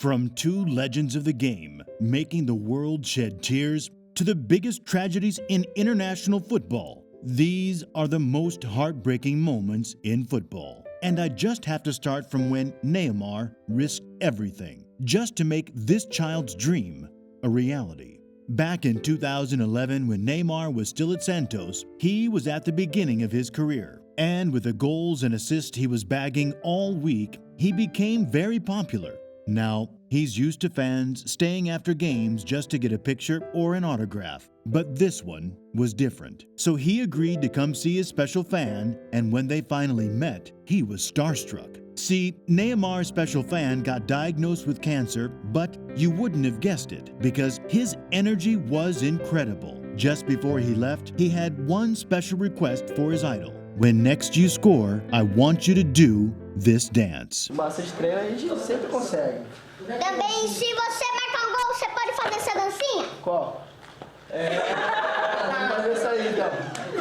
From two legends of the game, making the world shed tears, to the biggest tragedies in international football, these are the most heartbreaking moments in football. And I just have to start from when Neymar risked everything just to make this child's dream a reality. Back in 2011, when Neymar was still at Santos, he was at the beginning of his career. And with the goals and assists he was bagging all week, he became very popular. Now, he's used to fans staying after games just to get a picture or an autograph. But this one was different. So he agreed to come see his special fan, and when they finally met, he was starstruck. See, Neymar's special fan got diagnosed with cancer, but you wouldn't have guessed it because his energy was incredible. Just before he left, he had one special request for his idol. When next you score, I want you to do this dance. Basta de treino, a gente sempre consegue. Também, se você marcar um gol, você pode fazer essa dancinha? Qual? Vamos fazer isso aí, então.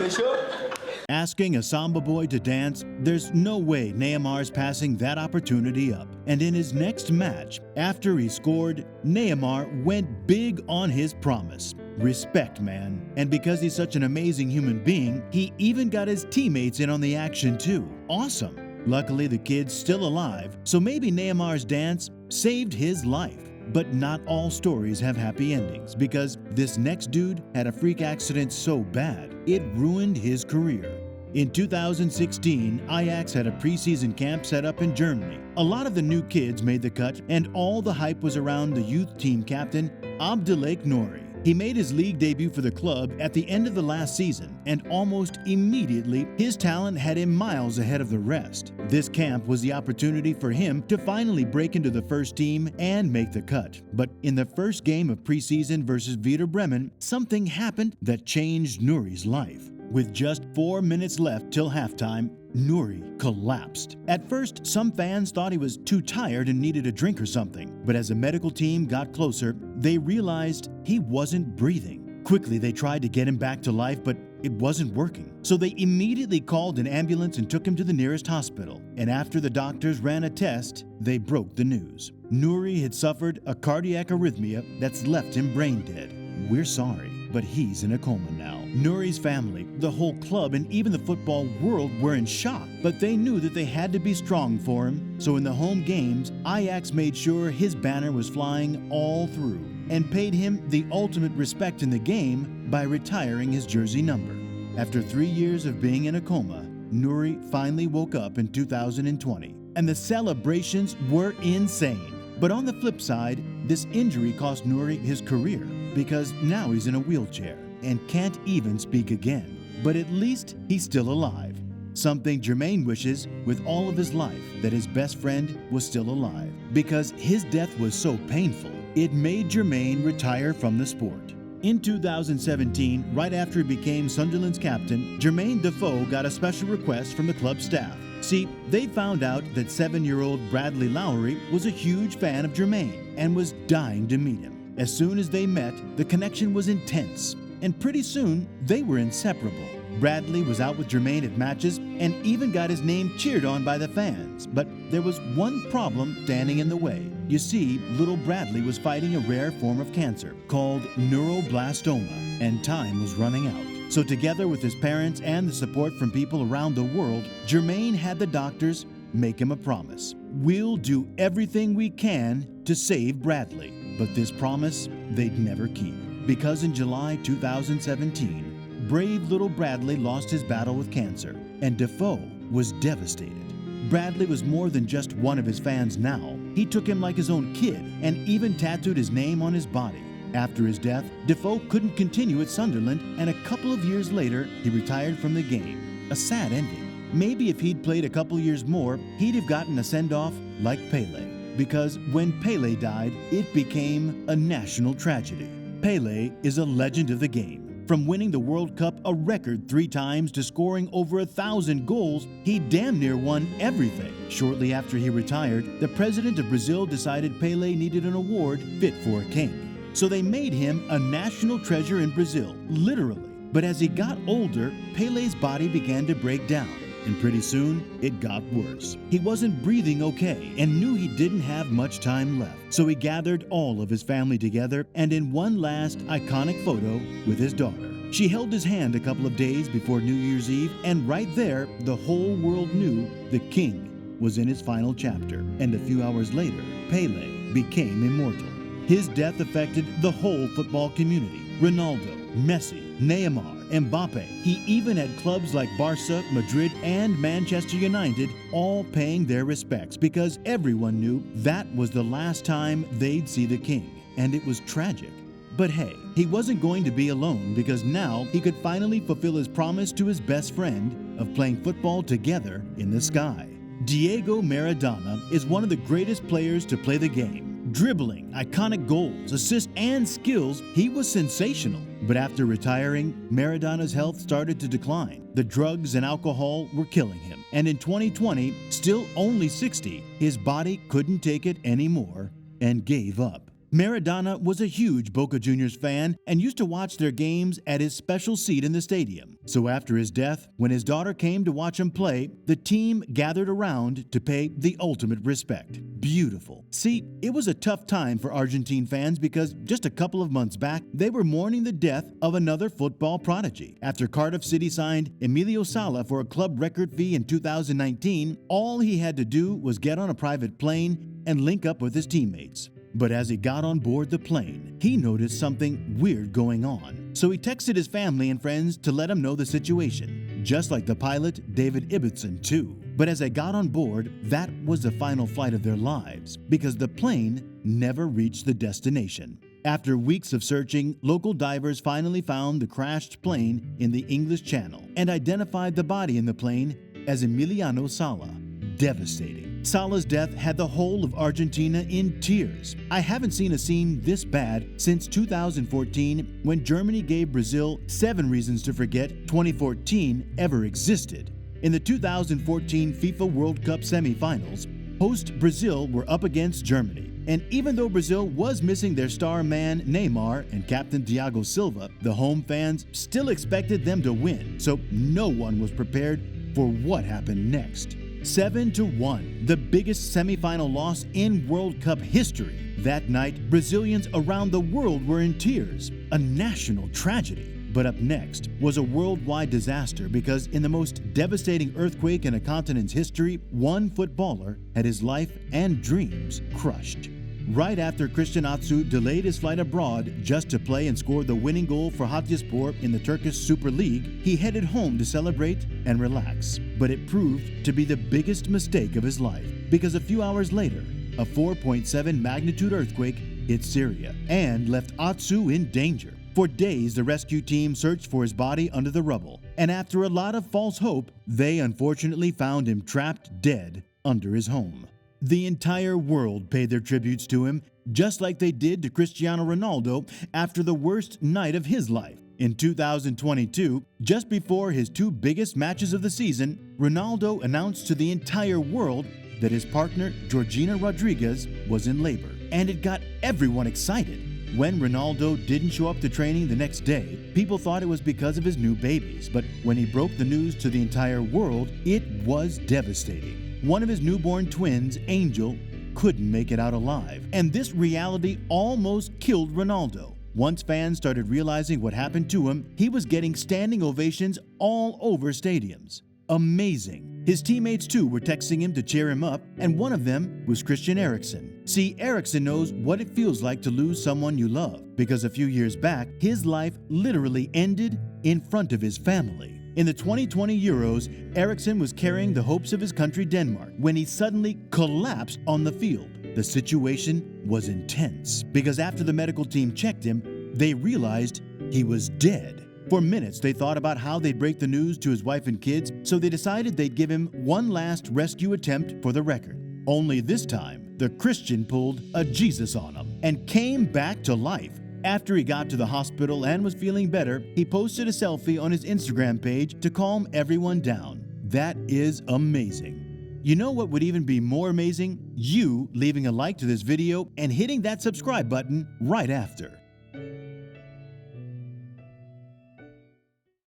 Fechou? Asking a Samba boy to dance, there's no way Neymar's passing that opportunity up. And in his next match, after he scored, Neymar went big on his promise. Respect, man. And because he's such an amazing human being, he even got his teammates in on the action too. Awesome. Luckily, the kid's still alive, so maybe Neymar's dance saved his life. But not all stories have happy endings, because this next dude had a freak accident so bad, it ruined his career. In 2016, Ajax had a preseason camp set up in Germany. A lot of the new kids made the cut, and all the hype was around the youth team captain, Abdelkader Nouri. He made his league debut for the club at the end of the last season, and almost immediately, his talent had him miles ahead of the rest. This camp was the opportunity for him to finally break into the first team and make the cut. But in the first game of preseason versus Werder Bremen, something happened that changed Nouri's life. With just 4 minutes left till halftime, Nouri collapsed. At first, some fans thought he was too tired and needed a drink or something. But as a medical team got closer, they realized he wasn't breathing. Quickly, they tried to get him back to life, but it wasn't working. So they immediately called an ambulance and took him to the nearest hospital. And after the doctors ran a test, they broke the news. Nouri had suffered a cardiac arrhythmia that's left him brain dead. We're sorry, but he's in a coma now. Nouri's family, the whole club, and even the football world were in shock, but they knew that they had to be strong for him. So in the home games, Ajax made sure his banner was flying all through and paid him the ultimate respect in the game by retiring his jersey number. After 3 years of being in a coma, Nouri finally woke up in 2020, and the celebrations were insane. But on the flip side, this injury cost Nouri his career because now he's in a wheelchair and can't even speak again. But at least he's still alive. Something Jermaine wishes with all of his life, that his best friend was still alive. Because his death was so painful, it made Jermaine retire from the sport. In 2017, right after he became Sunderland's captain, Jermaine Defoe got a special request from the club staff. See, they found out that 7-year-old Bradley Lowery was a huge fan of Jermaine and was dying to meet him. As soon as they met, the connection was intense, and pretty soon, they were inseparable. Bradley was out with Jermaine at matches and even got his name cheered on by the fans. But there was one problem standing in the way. You see, little Bradley was fighting a rare form of cancer called neuroblastoma, and time was running out. So together with his parents and the support from people around the world, Jermaine had the doctors make him a promise. We'll do everything we can to save Bradley. But this promise, they'd never keep. Because in July 2017, brave little Bradley lost his battle with cancer, and Defoe was devastated. Bradley was more than just one of his fans now. He took him like his own kid and even tattooed his name on his body. After his death, Defoe couldn't continue at Sunderland, and a couple of years later, he retired from the game. A sad ending. Maybe if he'd played a couple years more, he'd have gotten a send-off like Pele. Because when Pele died, it became a national tragedy. Pele is a legend of the game. From winning the World Cup a record 3 times to scoring over 1,000 goals, he damn near won everything. Shortly after he retired, the president of Brazil decided Pele needed an award fit for a king. So they made him a national treasure in Brazil, literally. But as he got older, Pele's body began to break down. and pretty soon it got worse. He wasn't breathing okay and knew he didn't have much time left. So he gathered all of his family together and in one last iconic photo with his daughter. She held his hand a couple of days before New Year's Eve, and right there, the whole world knew the king was in his final chapter. And a few hours later, Pelé became immortal. His death affected the whole football community. Ronaldo, Messi, Neymar, Mbappe. He even had clubs like Barca, Madrid, and Manchester United all paying their respects because everyone knew that was the last time they'd see the king. And it was tragic. But hey, he wasn't going to be alone because now he could finally fulfill his promise to his best friend of playing football together in the sky. Diego Maradona is one of the greatest players to play the game. Dribbling, iconic goals, assists, and skills, he was sensational. But after retiring, Maradona's health started to decline. The drugs and alcohol were killing him. And in 2020, still only 60, his body couldn't take it anymore and gave up. Maradona was a huge Boca Juniors fan and used to watch their games at his special seat in the stadium. So after his death, when his daughter came to watch him play, the team gathered around to pay the ultimate respect. Beautiful. See, it was a tough time for Argentine fans because just a couple of months back, they were mourning the death of another football prodigy. After Cardiff City signed Emilio Sala for a club record fee in 2019, all he had to do was get on a private plane and link up with his teammates. But as he got on board the plane, he noticed something weird going on. So he texted his family and friends to let him know the situation, just like the pilot David Ibbotson too. But as they got on board, that was the final flight of their lives because the plane never reached the destination. After weeks of searching, local divers finally found the crashed plane in the English Channel and identified the body in the plane as Emiliano Sala. Devastating. Sala's death had the whole of Argentina in tears. I haven't seen a scene this bad since 2014 when Germany gave Brazil 7 reasons to forget 2014 ever existed. In the 2014 FIFA World Cup semifinals, host Brazil were up against Germany. And even though Brazil was missing their star man Neymar and captain Thiago Silva, the home fans still expected them to win, so no one was prepared for what happened next. 7-1, the biggest semifinal loss in World Cup history. That night, Brazilians around the world were in tears, a national tragedy. But up next was a worldwide disaster because in the most devastating earthquake in a continent's history, one footballer had his life and dreams crushed. Right after Christian Atsu delayed his flight abroad just to play and score the winning goal for Hatayspor in the Turkish Super League, he headed home to celebrate and relax. But it proved to be the biggest mistake of his life because a few hours later, a 4.7 magnitude earthquake hit Syria and left Atsu in danger. For days, the rescue team searched for his body under the rubble, and after a lot of false hope, they unfortunately found him trapped dead under his home. The entire world paid their tributes to him, just like they did to Cristiano Ronaldo after the worst night of his life. In 2022, just before his 2 biggest matches of the season, Ronaldo announced to the entire world that his partner, Georgina Rodriguez, was in labor. And it got everyone excited. When Ronaldo didn't show up to training the next day, people thought it was because of his new babies. But when he broke the news to the entire world, it was devastating. One of his newborn twins, Angel, couldn't make it out alive. And this reality almost killed Ronaldo. Once fans started realizing what happened to him, he was getting standing ovations all over stadiums. Amazing. His teammates too were texting him to cheer him up, and one of them was Christian Eriksen. See, Eriksen knows what it feels like to lose someone you love, because a few years back, his life literally ended in front of his family. In the 2020 Euros, Eriksen was carrying the hopes of his country Denmark when he suddenly collapsed on the field. The situation was intense because after the medical team checked him, they realized he was dead. For minutes, they thought about how they'd break the news to his wife and kids, so they decided they'd give him one last rescue attempt for the record. Only this time, the Christian pulled a Jesus on him and came back to life. After he got to the hospital and was feeling better, he posted a selfie on his Instagram page to calm everyone down. That is amazing. You know what would even be more amazing? You leaving a like to this video and hitting that subscribe button right after.